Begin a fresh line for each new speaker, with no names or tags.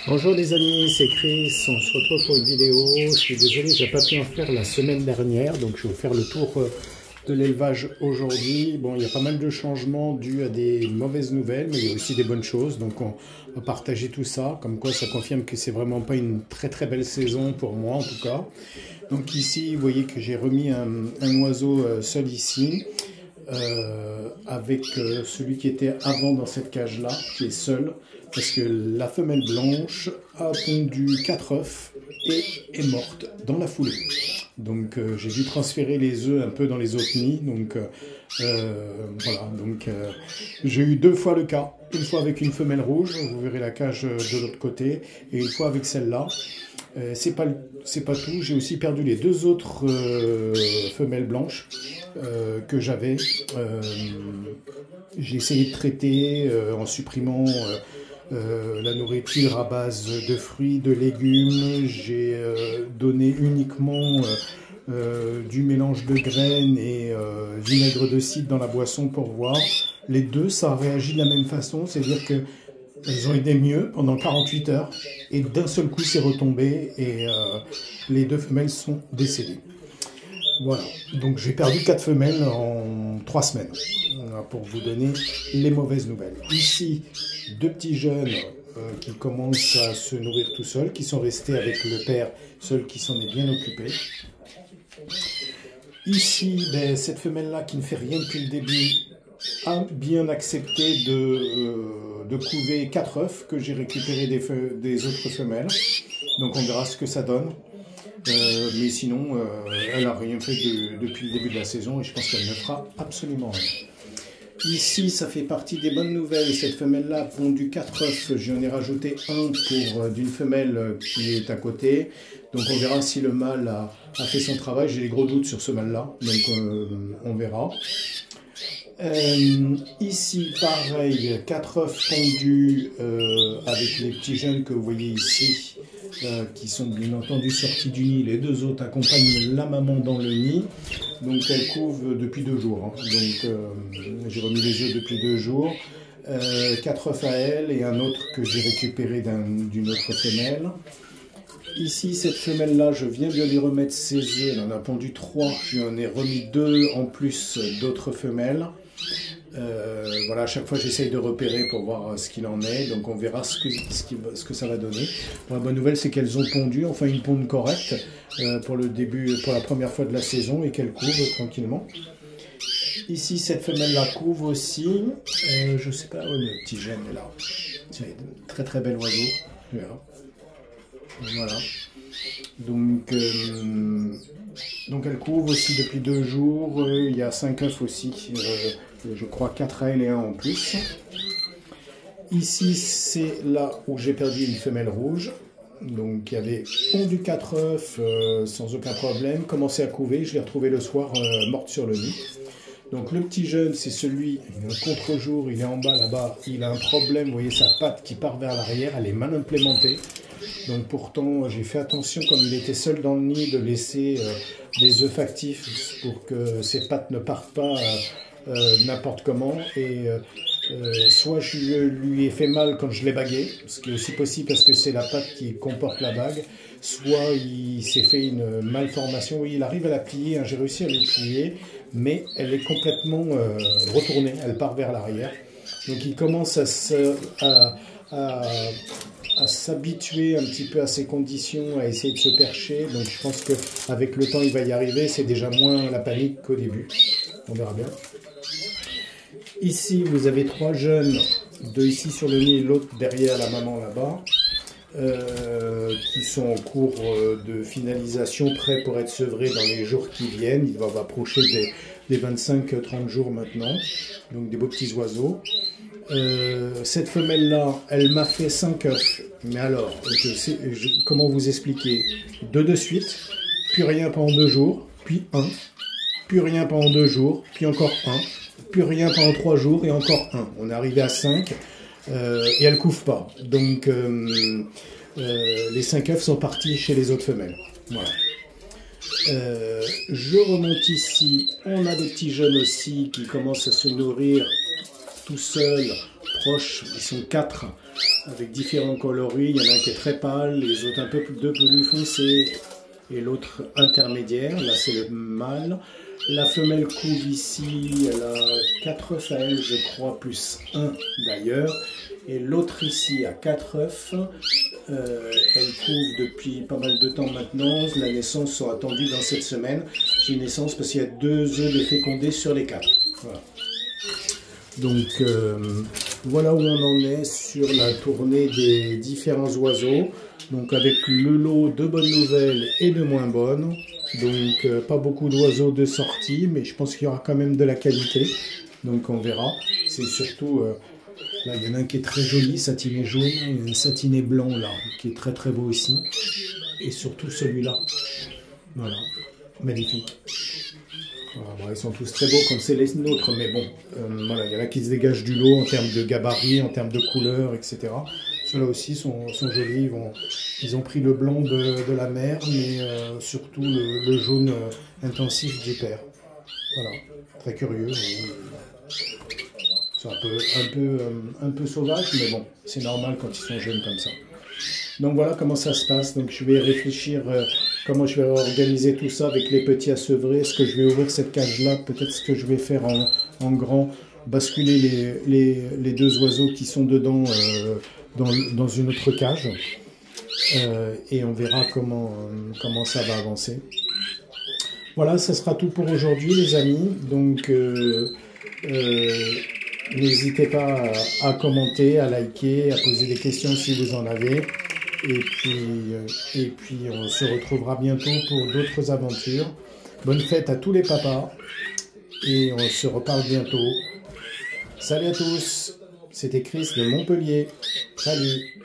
Bonjour les amis, c'est Chris, on se retrouve pour une vidéo. Je suis désolé, j'ai pas pu en faire la semaine dernière, donc je vais vous faire le tour de l'élevage aujourd'hui. Bon, il y a pas mal de changements dus à des mauvaises nouvelles, mais il y a aussi des bonnes choses, donc on va partager tout ça, comme quoi ça confirme que c'est vraiment pas une très belle saison pour moi en tout cas. Donc ici, vous voyez que j'ai remis un oiseau seul ici, avec celui qui était avant dans cette cage-là, qui est seul, parce que la femelle blanche a pondu 4 œufs et est morte dans la foulée. Donc j'ai dû transférer les œufs un peu dans les autres nids, donc voilà, donc j'ai eu 2 fois le cas, une fois avec une femelle rouge, vous verrez la cage de l'autre côté, et une fois avec celle-là. C'est pas tout, j'ai aussi perdu les 2 autres femelles blanches que j'avais. J'ai essayé de traiter en supprimant la nourriture à base de fruits, de légumes. J'ai donné uniquement du mélange de graines et vinaigre de cidre dans la boisson pour voir. Les 2, ça a réagi de la même façon, c'est-à-dire que elles ont été mieux pendant 48 heures et d'un seul coup c'est retombé et les 2 femelles sont décédées. Voilà, donc j'ai perdu 4 femelles en 3 semaines pour vous donner les mauvaises nouvelles. Ici, 2 petits jeunes qui commencent à se nourrir tout seuls, qui sont restés avec le père seul qui s'en est bien occupé. Ici, cette femelle-là qui ne fait rien depuis le début a bien accepté de couver 4 œufs que j'ai récupérés des autres femelles. Donc on verra ce que ça donne. Mais sinon, elle n'a rien fait depuis le début de la saison et je pense qu'elle ne fera absolument rien. Ici, ça fait partie des bonnes nouvelles. Cette femelle-là a pondu 4 œufs. J'en ai rajouté un d'une femelle qui est à côté. Donc on verra si le mâle a fait son travail. J'ai des gros doutes sur ce mâle-là, donc on verra. Ici, pareil, 4 œufs pondus avec les petits jeunes que vous voyez ici, qui sont bien entendu sortis du nid. Les 2 autres accompagnent la maman dans le nid. Donc elle couve depuis 2 jours. Hein. Donc j'ai remis les œufs depuis 2 jours. 4 œufs à elle et un autre que j'ai récupéré d'une autre femelle. Ici, cette femelle-là, je viens de lui remettre ses œufs. Elle en a pondu 3. J'en ai remis 2 en plus d'autres femelles. Voilà, à chaque fois j'essaye de repérer pour voir ce qu'il en est, donc on verra ce que ça va donner. Bon, la bonne nouvelle c'est qu'elles ont pondu, enfin une ponde correcte pour la première fois de la saison et qu'elles couvent tranquillement. Ici cette femelle la couve aussi, je sais pas, le petit gène est là, c'est un très bel oiseau, voilà. Donc elle couve aussi depuis 2 jours, il y a 5 œufs aussi, je crois 4 à elle et 1 en plus. Ici c'est là où j'ai perdu une femelle rouge, donc qui avait pondu 4 œufs sans aucun problème, commencé à couver, je l'ai retrouvée le soir morte sur le nid. Donc le petit jeune c'est celui, contre-jour, il est en bas là-bas, il a un problème, vous voyez sa patte qui part vers l'arrière, elle est mal implémentée. Donc pourtant, j'ai fait attention, comme il était seul dans le nid, de laisser des œufs factifs pour que ses pattes ne partent pas n'importe comment. Et soit je lui ai fait mal quand je l'ai bagué, ce qui est aussi possible parce que c'est la patte qui comporte la bague, soit il s'est fait une malformation. Oui, il arrive à la plier, hein, j'ai réussi à la plier, mais elle est complètement retournée, elle part vers l'arrière. Donc il commence à s'habituer un petit peu à ces conditions, à essayer de se percher. Donc je pense qu'avec le temps, il va y arriver. C'est déjà moins la panique qu'au début. On verra bien. Ici, vous avez 3 jeunes, 2 ici sur le nid et l'autre derrière la maman là-bas, qui sont en cours de finalisation, prêts pour être sevrés dans les jours qui viennent. Ils doivent approcher des 25-30 jours maintenant. Donc des beaux petits oiseaux. Cette femelle-là, elle m'a fait 5 œufs. Mais alors, comment vous expliquer? 2 de suite, puis rien pendant 2 jours, puis 1, puis rien pendant 2 jours, puis encore 1, puis rien pendant 3 jours et encore 1. On est arrivé à 5 et elle couve pas. Donc les 5 œufs sont partis chez les autres femelles. Voilà. Je remonte ici, on a des petits jeunes aussi qui commencent à se nourrir tout seuls, proches, ils sont 4 avec différents coloris. Il y en a un qui est très pâle, les autres un peu plus foncés et l'autre intermédiaire. Là, c'est le mâle. La femelle couve ici, elle a 4 œufs à elle, je crois, plus 1 d'ailleurs. Et l'autre ici a 4 œufs. Elle couve depuis pas mal de temps maintenant. La naissance sera attendue dans cette semaine. C'est une naissance parce qu'il y a 2 œufs de fécondés sur les 4. Voilà. Donc voilà où on en est sur la tournée des différents oiseaux. Donc avec le lot de bonnes nouvelles et de moins bonnes. Donc pas beaucoup d'oiseaux de sortie, mais je pense qu'il y aura quand même de la qualité. Donc on verra. C'est surtout, là il y en a un qui est très joli, satiné jaune, et un satiné blanc là, qui est très très beau ici. Et surtout celui-là. Voilà, magnifique. Voilà, bon, ils sont tous très beaux comme c'est les nôtres, mais bon, voilà, il y en a qui se dégagent du lot en termes de gabarit, en termes de couleur, etc. Ceux-là aussi sont jolis, ils ont pris le blanc de la mère, mais surtout le jaune intensif du père. Voilà, très curieux. C'est un peu sauvage, mais bon, c'est normal quand ils sont jeunes comme ça. Donc voilà comment ça se passe. Donc je vais réfléchir comment je vais organiser tout ça avec les petits à sevrer. Est-ce que je vais ouvrir cette cage-là? Peut-être ce que je vais faire en grand, basculer les 2 oiseaux qui sont dedans dans une autre cage. Et on verra comment ça va avancer. Voilà, ça sera tout pour aujourd'hui les amis. Donc n'hésitez pas à commenter, à liker, à poser des questions si vous en avez. Et puis on se retrouvera bientôt pour d'autres aventures. Bonne fête à tous les papas. Et on se reparle bientôt. Salut à tous. C'était Chris de Montpellier. Salut.